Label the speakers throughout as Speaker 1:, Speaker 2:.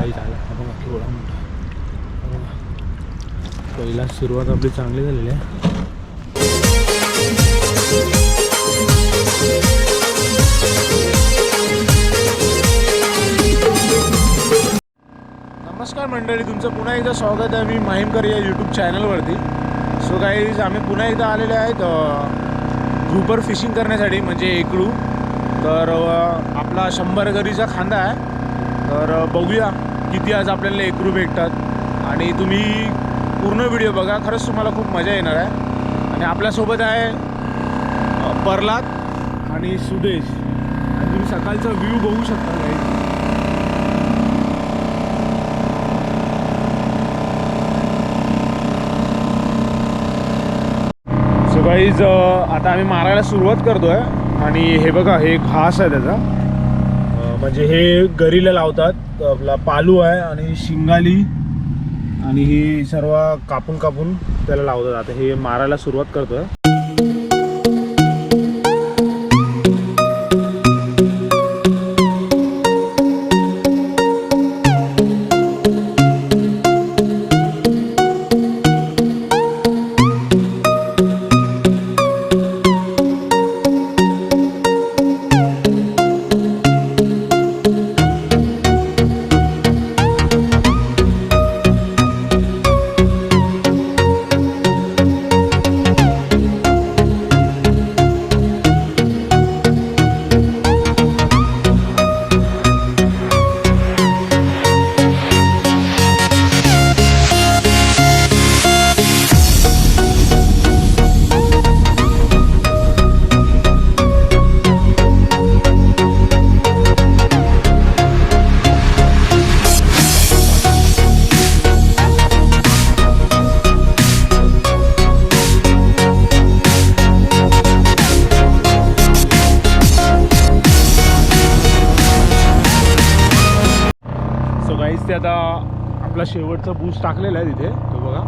Speaker 1: काही झालं आपण केवढा मोठा. पहिला सुरुवात आपली चांगली झालेली आहे. नमस्कार मंडळी, तुमचं पुन्हा एकदा स्वागत आहे. मी माहीमकर या यूट्यूब चॅनलवरती. सो गाईज, आम्ही पुन्हा एकदा आलेले आहेत ग्रुपर फिशिंग करण्यासाठी, म्हणजे एकडू. तर आपला 100 गरीचा खांदा आहे. तर बघूया किती आज आपल्याला एकडू भेटतात. आणि तुम्ही पूर्ण व्हिडिओ बघा, खरंच तुम्हाला खूप मजा येणार आहे. आणि आपल्यासोबत आहे प्रल्हाद आणि सुदेश. आणि तुम्ही सकाळचा व्ह्यू बघू शकता गाईज. सो गाईज, आता आम्ही मारायला सुरुवात करतोय. आणि हे बघा, हे घास आहे त्याचा, म्हणजे हे गरीला लावतात. आपला पालू आहे आणि शिंगाली आणि ही सर्व कापून कापून त्याला लावतात. आता हे मारायला सुरुवात करतोय. ते आता आपला शेवटचा बूस्ट टाकलेला आहे तिथे, तो बघा.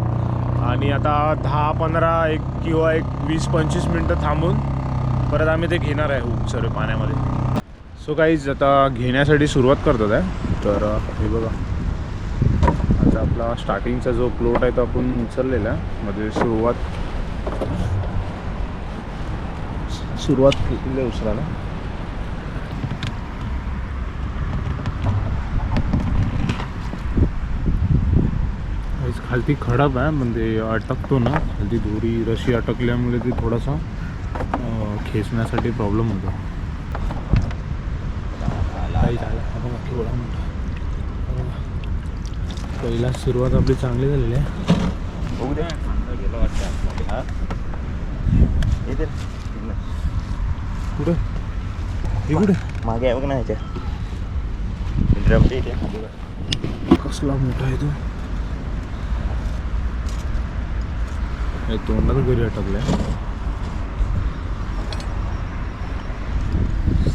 Speaker 1: आणि आता 10-15 किंवा 20-25 मिनटं थांबून परत आम्ही ते घेणार आहे हुक सर्व पाण्यामध्ये. सो गाईज, आता घेण्यासाठी सुरुवात करतात आहे. तर हे बघा, आता आपला स्टार्टिंगचा जो प्लॉट आहे तो आपण उचललेला आहे. म्हणजे सुरुवात केली आहे उचलायला. खालती खडक आहे, म्हणजे अटकतो ना खालती दोरी, रशी अटकल्यामुळे ती थोडासा खेचण्यासाठी प्रॉब्लेम होतो. काही झालं आपण केवढा मोठा. पहिला सुरुवात आपली चांगली झालेली आहे. कुठे हे कुठे
Speaker 2: मागे आहे बघ ना, ह्याच्या ड्रमच्या इथे.
Speaker 1: कसला मोठा आहे तो. तोंडात घरी अटकलाय.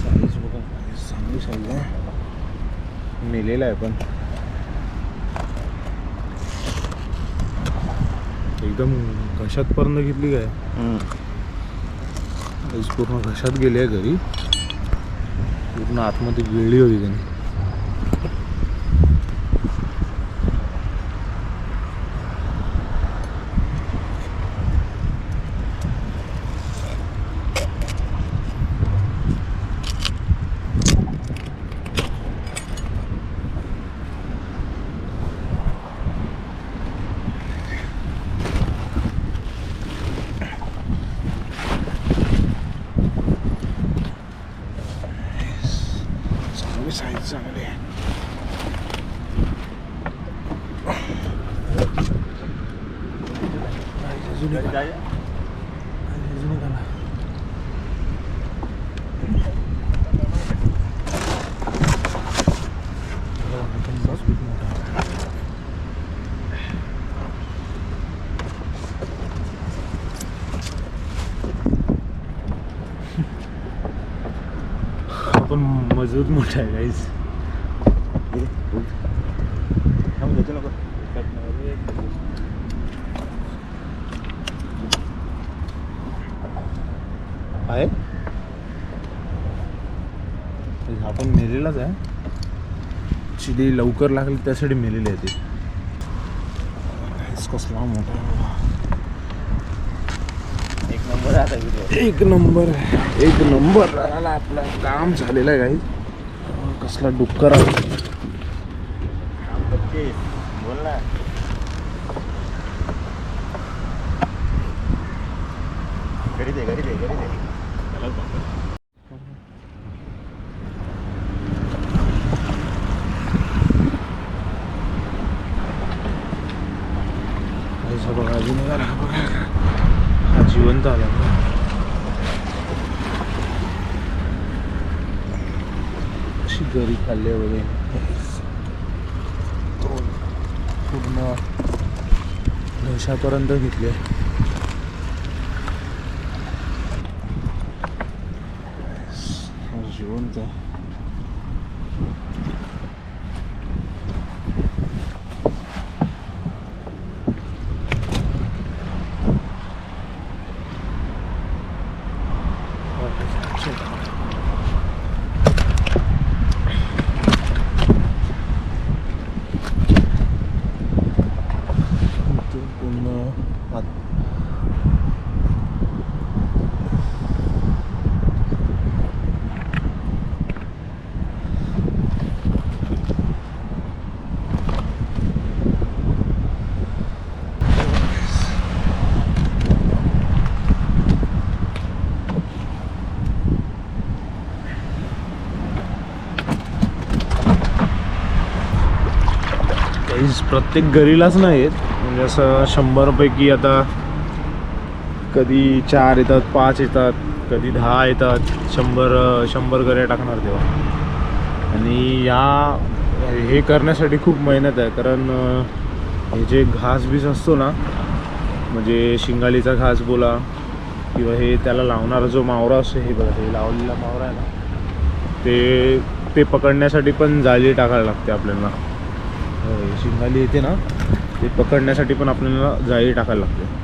Speaker 1: साईज बघा, चांगली साईज आहे. मेलेला आहे पण एकदम घशात पर्यंत घेतली काय. पूर्ण घशात गेली आहे घरी, पूर्ण आतमध्ये गिळली होती त्याने. साईज चांगली आहे. पण मजबूत मोठा आहे गाईज. आहे हा पण मेलेलाच आहे. ॲक्च्युली लवकर लागली त्यासाठी मेलेली आहे ती. कसला मोठा आहे बाबा.
Speaker 2: एक नंबर आता व्हिडिओ.
Speaker 1: एक नंबर एक नंबर राहिला आपलं काम झालेलं आहे काही. कसला डुक्कर आहे.
Speaker 2: बोल ना. घरी दे घरी दे घरी दे.
Speaker 1: बघा अजून निघाला बघा. हा जिवंत आला. अशी गरी खाल्ली वगैरे पूर्ण घशापर्यंत घेतले. जिवंत आहे. प्रत्येक गरीलाच नाही येत. म्हणजे असं 100पैकी आता कधी 4 येतात, 5 येतात, कधी 10 येतात. 100 गऱ्या टाकणार तेव्हा. आणि हे करण्यासाठी खूप मेहनत आहे. कारण हे जे घास बीस असतो ना, म्हणजे शिंगालीचा घास बोला किंवा हे त्याला लावणारा जो मावरा असतो, हे बघा हे लावलेला मावरा आहे ना, ते पकडण्यासाठी पण जाळी टाकायला लागते आपल्याला. शिंगाली येते ना, ते पकडण्यासाठी पण आपल्याला जाळी टाकायला लागते.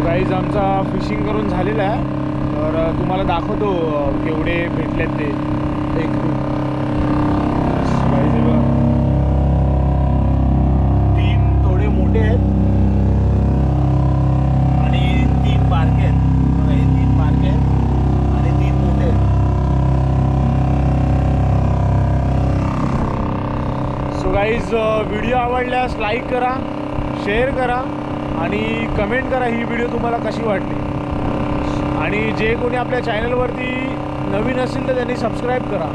Speaker 1: गाईज आमचा फिशिंग करून झालेला आहे. तर तुम्हाला दाखवतो केवढे भेटलेत ते. एक गाईज बघा, 3 थोडे मोठे आहेत आणि 3 बारके आहेत. बघा हे 3 बारके आहेत आणि 3 मोठे आहेत. सो गाईज व्हिडिओ आवडल्यास लाईक करा, शेअर करा आणि कमेंट करा ही व्हिडिओ तुम्हाला कशी वाटली. आणि जे कोणी आपल्या चॅनलवरती नवीन असेल तर त्यांनी सबस्क्राईब करा.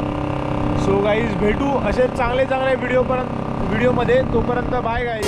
Speaker 1: सो गाईज भेटू असेच चांगले व्हिडिओमध्ये. तोपर्यंत बाय गाईज.